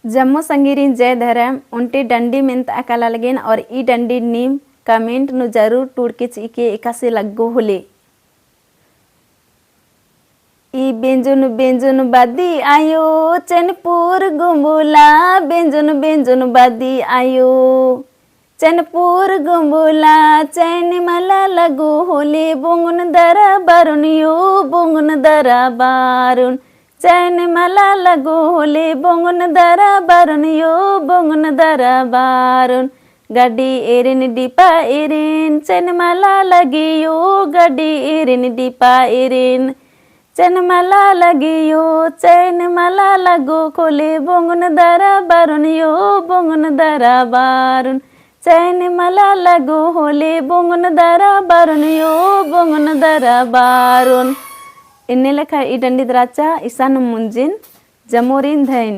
जम्मू संगीरिन जय धर्म उनटी डंडी मिंत अकाला लगेन और ई डंडी नीम कमेंट नु जरूर टूड़के चीके एकासे लग्गो होले। ई बेंजुन बेंजुन बादी आयो चैनपुर गुम्बुला बेंजुन बेंजुन बादी आयो चैनपुर गुम्बुला चैन मला लगो होले बुंगुन दरा बारुन यो बुंगुन दरा बारुन चैन मला लगो होले बुंगुन दरा बारुन यो बुंगुन दरा बारुन गड्डी एरिन डिपा एरिन चैन मला लगी यो गड्डी एरिन डिपा एरिन चैन मला लगी यो चैन मला लगो खोले बुंगुन दरा बारुन यो बुंगुन दरा बारुन चैन मला लगो होले बुंगुन दरा बारुन यो बुंगुन दरा बारुन इन्ने लेखा ई डंडी द्राचा ईसान मुंजिन जमोरिन धैन।